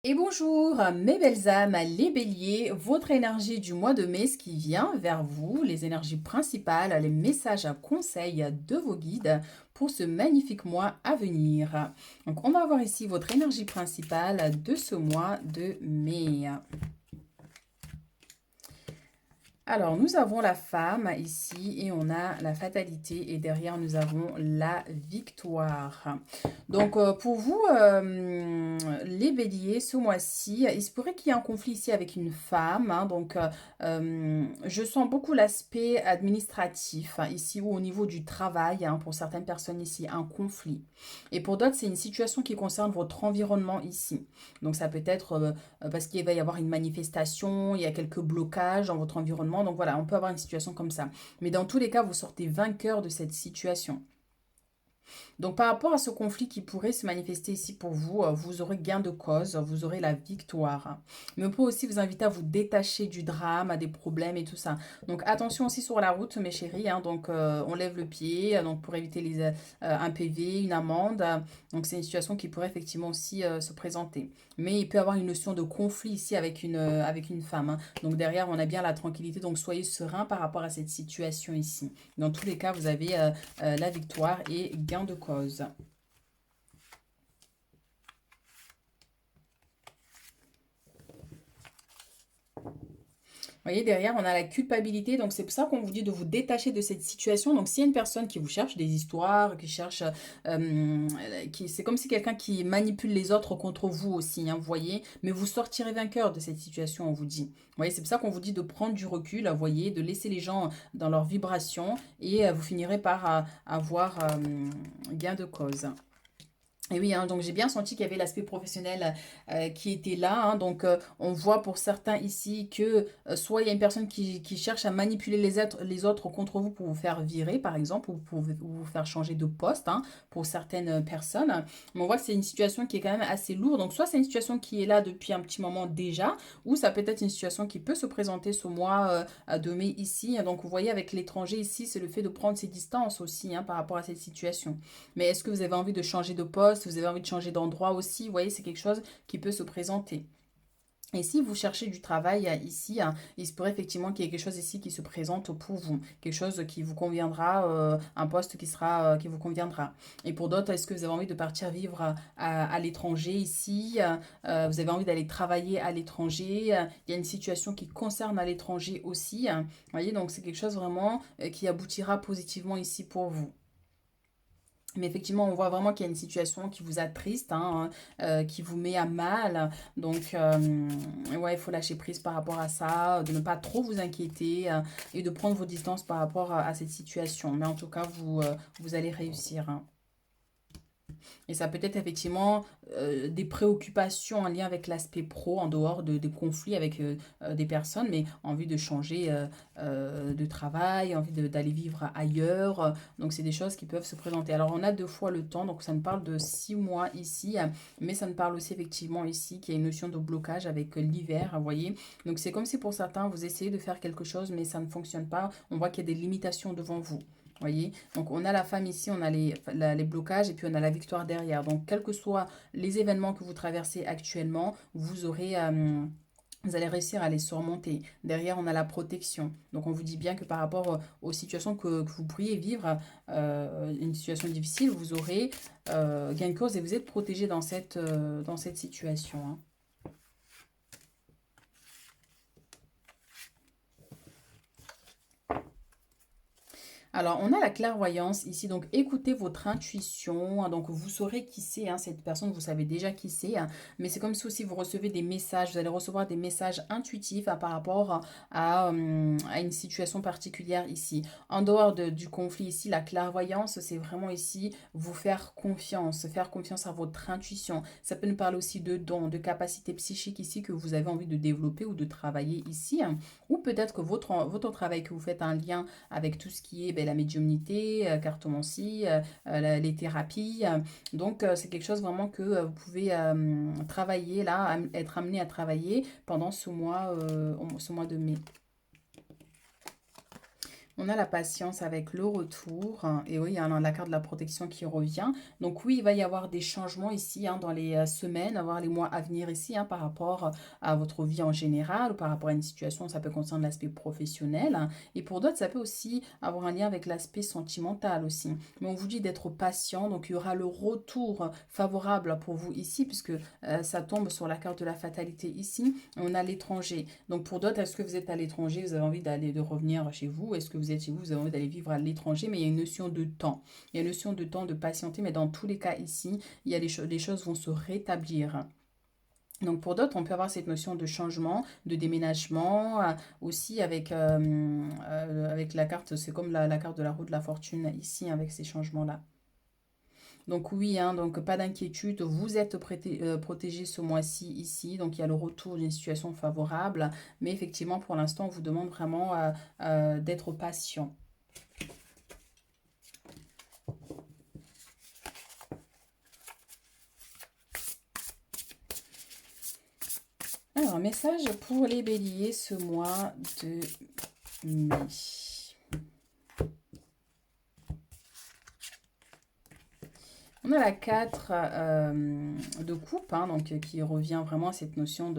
Et bonjour mes belles âmes, les béliers, votre énergie du mois de mai, ce qui vient vers vous, les énergies principales, les messages à conseil de vos guides pour ce magnifique mois à venir. Donc on va voir ici votre énergie principale de ce mois de mai. Alors, nous avons la femme ici et on a la fatalité et derrière nous avons la victoire. Donc, pour vous, les béliers, ce mois-ci, il se pourrait qu'il y ait un conflit ici avec une femme. Je sens beaucoup l'aspect administratif ici ou au niveau du travail. Pour certaines personnes ici, un conflit. Et pour d'autres, c'est une situation qui concerne votre environnement ici. Donc, ça peut être parce qu'il va y avoir une manifestation, il y a quelques blocages dans votre environnement. Donc voilà, on peut avoir une situation comme ça. Mais dans tous les cas, vous sortez vainqueur de cette situation. Donc par rapport à ce conflit qui pourrait se manifester ici pour vous, vous aurez gain de cause, vous aurez la victoire. Mais on peut aussi vous inviter à vous détacher du drame, à des problèmes et tout ça. Donc attention aussi sur la route, mes chéris. Donc on lève le pied donc pour éviter un PV, une amende. Donc c'est une situation qui pourrait effectivement aussi se présenter. Mais il peut y avoir une notion de conflit ici avec une femme. Donc derrière, on a bien la tranquillité. Donc soyez serein par rapport à cette situation ici. Dans tous les cas, vous avez la victoire et gain de cause. Vous voyez, derrière, on a la culpabilité. Donc, c'est pour ça qu'on vous dit de vous détacher de cette situation. Donc, s'il y a une personne qui vous cherche des histoires, qui cherche... c'est comme si quelqu'un qui manipule les autres contre vous aussi, vous voyez. Mais vous sortirez vainqueur de cette situation, on vous dit. Vous voyez, c'est pour ça qu'on vous dit de prendre du recul, vous voyez, de laisser les gens dans leurs vibrations. Et vous finirez par avoir gain de cause. Et oui, donc j'ai bien senti qu'il y avait l'aspect professionnel qui était là. Donc on voit pour certains ici que soit il y a une personne qui cherche à manipuler les autres contre vous pour vous faire virer, par exemple, ou pour vous faire changer de poste pour certaines personnes. Mais on voit que c'est une situation qui est quand même assez lourde. Donc soit c'est une situation qui est là depuis un petit moment déjà, ou ça peut être une situation qui peut se présenter ce mois de mai ici. Donc vous voyez avec l'étranger ici, c'est le fait de prendre ses distances aussi par rapport à cette situation. Mais est-ce que vous avez envie de changer de poste, vous avez envie de changer d'endroit aussi? Vous voyez, c'est quelque chose qui peut se présenter. Et si vous cherchez du travail ici, il se pourrait effectivement qu'il y ait quelque chose ici qui se présente pour vous, quelque chose qui vous conviendra, un poste qui vous conviendra. Et pour d'autres, est-ce que vous avez envie de partir vivre à l'étranger ici? Vous avez envie d'aller travailler à l'étranger? Il y a une situation qui concerne à l'étranger aussi. Vous voyez, donc c'est quelque chose vraiment qui aboutira positivement ici pour vous. Mais effectivement, on voit vraiment qu'il y a une situation qui vous attriste, qui vous met à mal. Donc, ouais, il faut lâcher prise par rapport à ça, de ne pas trop vous inquiéter et de prendre vos distances par rapport à cette situation. Mais en tout cas, vous allez réussir. Et ça peut être effectivement des préoccupations en lien avec l'aspect pro, en dehors des conflits avec des personnes, mais envie de changer de travail, d'aller vivre ailleurs. Donc, c'est des choses qui peuvent se présenter. Alors, on a 2 fois le temps, donc ça me parle de 6 mois ici, mais ça me parle aussi effectivement ici qu'il y a une notion de blocage avec l'hiver, vous voyez. Donc, c'est comme si pour certains, vous essayez de faire quelque chose, mais ça ne fonctionne pas. On voit qu'il y a des limitations devant vous. Voyez, donc on a la femme ici, on a les blocages et puis on a la victoire derrière. Donc, quels que soient les événements que vous traversez actuellement, vous allez réussir à les surmonter. Derrière, on a la protection. Donc, on vous dit bien que par rapport aux situations que vous pourriez vivre, une situation difficile, vous aurez gain de cause et vous êtes protégé dans cette situation. Alors, on a la clairvoyance ici, donc écoutez votre intuition, donc vous saurez qui c'est, cette personne, vous savez déjà qui c'est, mais c'est comme si aussi vous recevez des messages, vous allez recevoir des messages intuitifs par rapport à une situation particulière ici. En dehors du conflit ici, la clairvoyance, c'est vraiment ici vous faire confiance à votre intuition. Ça peut nous parler aussi de dons, de capacités psychiques ici que vous avez envie de développer ou de travailler ici, ou peut-être que votre travail que vous faites un lien avec tout ce qui est la médiumnité, cartomancie, les thérapies. Donc, c'est quelque chose vraiment que vous pouvez travailler là, être amené à travailler pendant ce mois de mai. On a la patience avec le retour, hein, et oui, il y a la carte de la protection qui revient. Donc oui, il va y avoir des changements ici dans les semaines, voire les mois à venir ici par rapport à votre vie en général ou par rapport à une situation, ça peut concerner l'aspect professionnel, hein. Et pour d'autres, ça peut aussi avoir un lien avec l'aspect sentimental aussi. Mais on vous dit d'être patient, donc il y aura le retour favorable pour vous ici, puisque ça tombe sur la carte de la fatalité ici. On a l'étranger. Donc pour d'autres, est-ce que vous êtes à l'étranger, vous avez envie de revenir chez vous? Est-ce que vous êtes chez vous, vous avez envie d'aller vivre à l'étranger? Mais il y a une notion de temps. Il y a une notion de temps, de patienter, mais dans tous les cas ici, il y a les choses vont se rétablir. Donc pour d'autres, on peut avoir cette notion de changement, de déménagement, aussi avec la carte, c'est comme la carte de la roue de la fortune ici, avec ces changements-là. Donc oui, donc pas d'inquiétude, vous êtes protégé ce mois-ci ici, donc il y a le retour d'une situation favorable, mais effectivement pour l'instant on vous demande vraiment d'être patient. Alors, message pour les béliers ce mois de mai. On a la 4 de coupe, donc qui revient vraiment à cette notion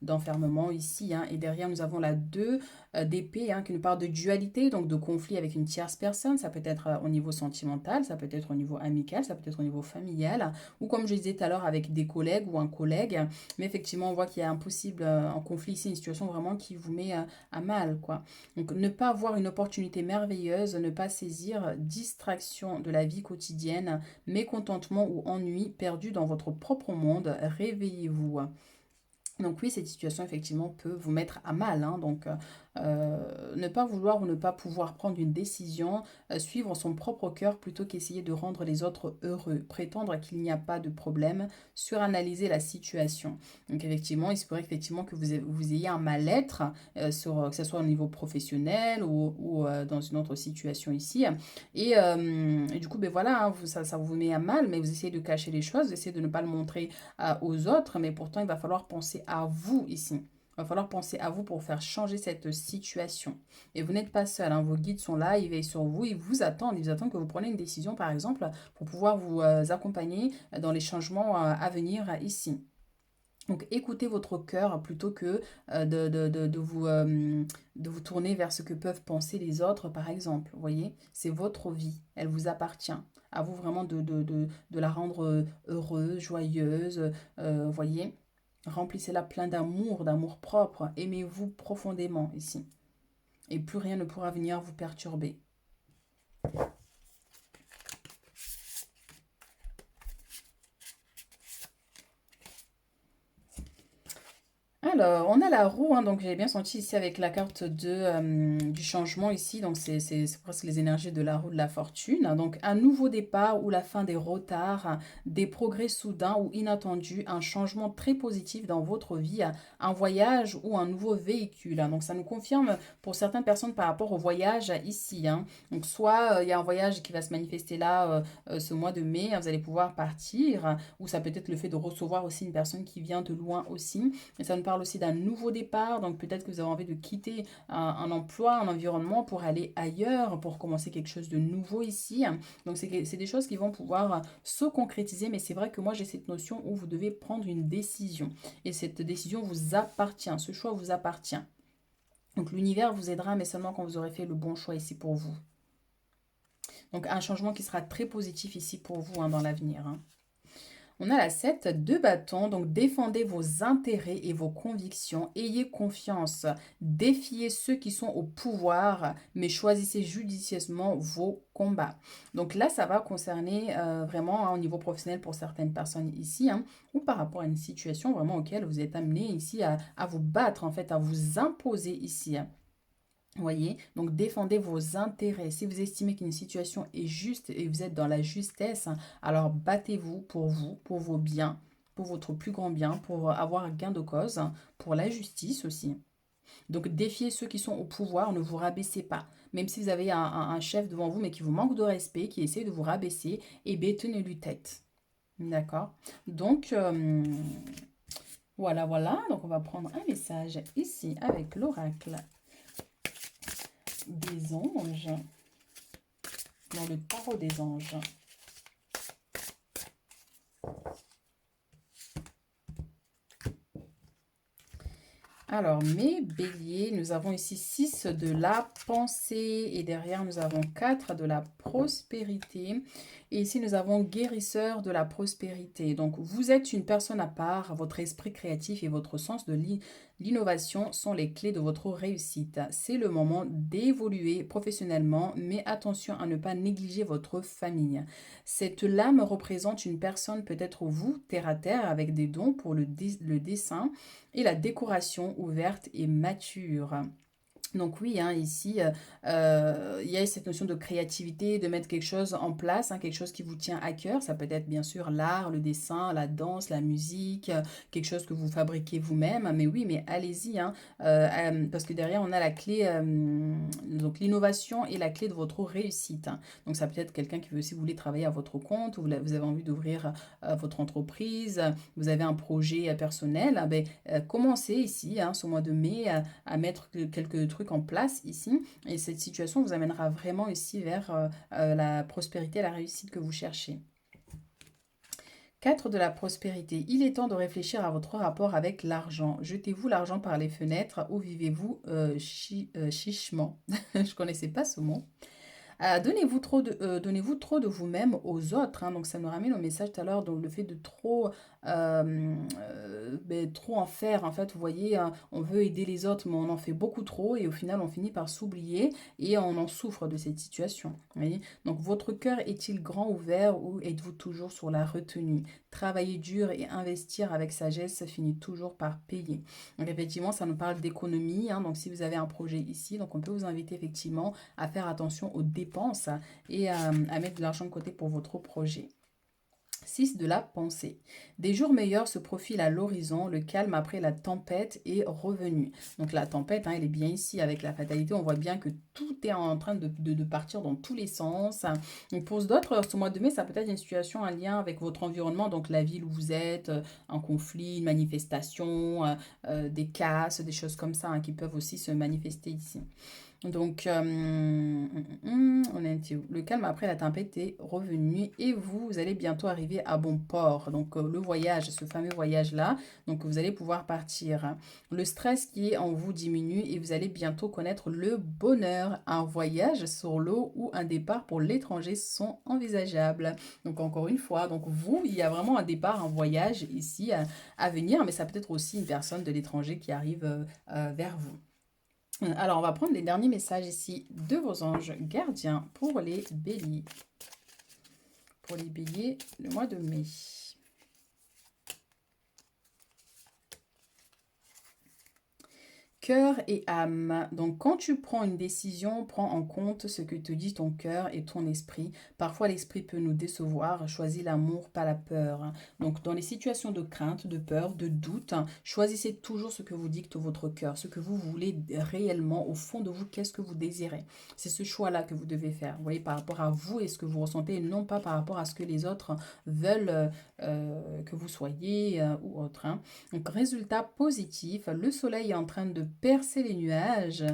d'enfermement ici. Et derrière, nous avons la 2 d'épée, qui nous parle de dualité, donc de conflit avec une tierce personne. Ça peut être au niveau sentimental, ça peut être au niveau amical, ça peut être au niveau familial, ou comme je disais tout à l'heure, avec des collègues ou un collègue. Mais effectivement, on voit qu'il y a un conflit ici, une situation vraiment qui vous met à mal, quoi. Donc, ne pas avoir une opportunité merveilleuse, ne pas saisir distraction de la vie quotidienne, mécontentement ou ennui perdu dans votre propre monde, réveillez-vous. Donc oui, cette situation effectivement peut vous mettre à mal, donc ne pas vouloir ou ne pas pouvoir prendre une décision, suivre son propre cœur plutôt qu'essayer de rendre les autres heureux, prétendre qu'il n'y a pas de problème, suranalyser la situation. Donc effectivement, il se pourrait effectivement que vous ayez un mal-être, que ce soit au niveau professionnel ou dans une autre situation ici. Et du coup, ben voilà, ça vous met à mal, mais vous essayez de cacher les choses, vous essayez de ne pas le montrer aux autres, mais pourtant il va falloir penser à vous ici. Il va falloir penser à vous pour faire changer cette situation. Et vous n'êtes pas seul, vos guides sont là, ils veillent sur vous, ils vous attendent que vous preniez une décision, par exemple, pour pouvoir vous accompagner dans les changements à venir ici. Donc écoutez votre cœur plutôt que de vous tourner vers ce que peuvent penser les autres, par exemple. Vous voyez, c'est votre vie, elle vous appartient. À vous vraiment de la rendre heureuse, joyeuse, voyez. Remplissez-la plein d'amour, d'amour propre. Aimez-vous profondément ici. Et plus rien ne pourra venir vous perturber. Alors, on a la roue, donc j'ai bien senti ici avec la carte du changement ici, donc c'est presque les énergies de la roue de la fortune. Donc un nouveau départ ou la fin des retards, des progrès soudains ou inattendus, un changement très positif dans votre vie, un voyage ou un nouveau véhicule. Donc ça nous confirme pour certaines personnes par rapport au voyage ici. Donc soit il y a un voyage qui va se manifester là ce mois de mai, vous allez pouvoir partir, ou ça peut être le fait de recevoir aussi une personne qui vient de loin aussi. Et ça nous parle aussi d'un nouveau départ, donc peut-être que vous avez envie de quitter un emploi, un environnement pour aller ailleurs, pour commencer quelque chose de nouveau ici. Donc c'est des choses qui vont pouvoir se concrétiser, mais c'est vrai que moi j'ai cette notion où vous devez prendre une décision. Et cette décision vous appartient, ce choix vous appartient. Donc l'univers vous aidera, mais seulement quand vous aurez fait le bon choix ici pour vous. Donc un changement qui sera très positif ici pour vous dans l'avenir. On a la 7 de bâton, donc défendez vos intérêts et vos convictions, ayez confiance, défiez ceux qui sont au pouvoir, mais choisissez judicieusement vos combats. Donc là, ça va concerner vraiment au niveau professionnel pour certaines personnes ici, ou par rapport à une situation vraiment auquel vous êtes amené ici à vous battre, en fait, à vous imposer ici. Voyez, donc défendez vos intérêts. Si vous estimez qu'une situation est juste et vous êtes dans la justesse, alors battez-vous, pour vos biens, pour votre plus grand bien, pour avoir un gain de cause, pour la justice aussi. Donc défiez ceux qui sont au pouvoir, ne vous rabaissez pas. Même si vous avez un chef devant vous, mais qui vous manque de respect, qui essaie de vous rabaisser, eh bien tenez-lui tête. D'accord. Donc voilà. Donc on va prendre un message ici avec l'oracle des anges, dans le tarot des anges. Alors, mes béliers, nous avons ici 6 de la pensée et derrière, nous avons 4 de la prospérité. Et ici, nous avons guérisseur de la prospérité. Donc, vous êtes une personne à part, votre esprit créatif et votre sens de l'innovation sont les clés de votre réussite. C'est le moment d'évoluer professionnellement, mais attention à ne pas négliger votre famille. Cette lame représente une personne, peut-être vous, terre à terre, avec des dons pour le dessin et la décoration ouverte et mature. Donc oui, hein, ici, il y a cette notion de créativité, de mettre quelque chose en place, hein, quelque chose qui vous tient à cœur. Ça peut être bien sûr l'art, le dessin, la danse, la musique, quelque chose que vous fabriquez vous-même. Mais oui, mais allez-y, hein, parce que derrière, on a la clé, donc l'innovation est la clé de votre réussite, hein. Donc ça peut être quelqu'un qui veut aussi, vous voulez travailler à votre compte, ou vous avez envie d'ouvrir votre entreprise, vous avez un projet personnel, ben, commencez ici, hein, ce mois de mai, à mettre quelques trucs en place ici. Et cette situation vous amènera vraiment ici vers la prospérité, la réussite que vous cherchez. 4 de la prospérité. Il est temps de réfléchir à votre rapport avec l'argent. Jetez-vous l'argent par les fenêtres ou vivez-vous chichement. Je ne connaissais pas ce mot. Donnez-vous trop de vous-même aux autres, hein. Donc ça nous ramène au message tout à l'heure, donc le fait de trop en faire. En fait, vous voyez, hein, on veut aider les autres, mais on en fait beaucoup trop et au final, on finit par s'oublier et on en souffre de cette situation. Vous voyez. Donc votre cœur est-il grand ouvert ou êtes-vous toujours sur la retenue? Travailler dur et investir avec sagesse finit toujours par payer. Donc effectivement, ça nous parle d'économie, hein. Donc si vous avez un projet ici, donc on peut vous inviter effectivement à faire attention aux dépenses et à mettre de l'argent de côté pour votre projet. 6 de la pensée. Des jours meilleurs se profilent à l'horizon, le calme après la tempête est revenu. Donc la tempête, hein, elle est bien ici avec la fatalité, on voit bien que tout est en train de partir dans tous les sens. Donc pour d'autres, ce mois de mai, ça peut être une situation, un lien avec votre environnement, donc la ville où vous êtes, un conflit, une manifestation, des casses, des choses comme ça, hein, qui peuvent aussi se manifester ici. Donc, on a été où? Le calme après la tempête est revenu et vous allez bientôt arriver à bon port. Donc, le voyage, ce fameux voyage-là, donc vous allez pouvoir partir, hein. Le stress qui est en vous diminue et vous allez bientôt connaître le bonheur. Un voyage sur l'eau ou un départ pour l'étranger sont envisageables. Donc, encore une fois, donc vous, il y a vraiment un départ, un voyage ici à venir, mais ça peut être aussi une personne de l'étranger qui arrive vers vous. Alors, on va prendre les derniers messages ici de vos anges gardiens pour les béliers. Pour les béliers, le mois de mai. Cœur et âme. Donc, quand tu prends une décision, prends en compte ce que te dit ton cœur et ton esprit. Parfois, l'esprit peut nous décevoir. Choisis l'amour, pas la peur. Donc, dans les situations de crainte, de peur, de doute, choisissez toujours ce que vous dicte votre cœur, ce que vous voulez réellement au fond de vous, qu'est-ce que vous désirez. C'est ce choix-là que vous devez faire. Vous voyez, par rapport à vous et ce que vous ressentez, et non pas par rapport à ce que les autres veulent que vous soyez ou autre, hein. Donc, résultat positif, le soleil est en train de percer les nuages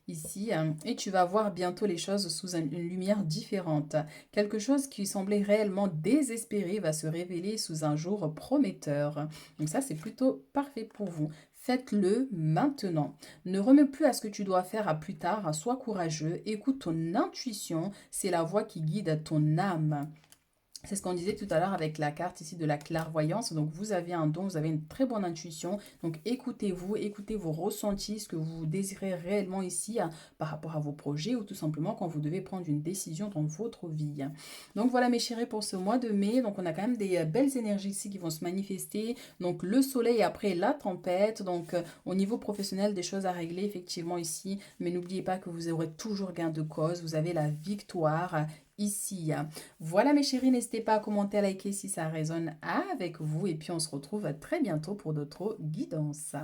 ici, hein, et tu vas voir bientôt les choses sous une lumière différente. Quelque chose qui semblait réellement désespéré va se révéler sous un jour prometteur. Donc ça, c'est plutôt parfait pour vous. Faites-le maintenant. Ne remets plus à ce que tu dois faire à plus tard. Sois courageux. Écoute ton intuition. C'est la voix qui guide ton âme. C'est ce qu'on disait tout à l'heure avec la carte ici de la clairvoyance. Donc, vous avez un don, vous avez une très bonne intuition. Donc, écoutez-vous, écoutez vos ressentis, ce que vous désirez réellement ici par rapport à vos projets ou tout simplement quand vous devez prendre une décision dans votre vie. Donc, voilà mes chéris pour ce mois de mai. Donc, on a quand même des belles énergies ici qui vont se manifester. Donc, le soleil après la tempête. Donc, au niveau professionnel, des choses à régler effectivement ici. Mais n'oubliez pas que vous aurez toujours gain de cause. Vous avez la victoire ici. Voilà mes chéris, n'hésitez pas à commenter, à liker si ça résonne avec vous et puis on se retrouve très bientôt pour d'autres guidances.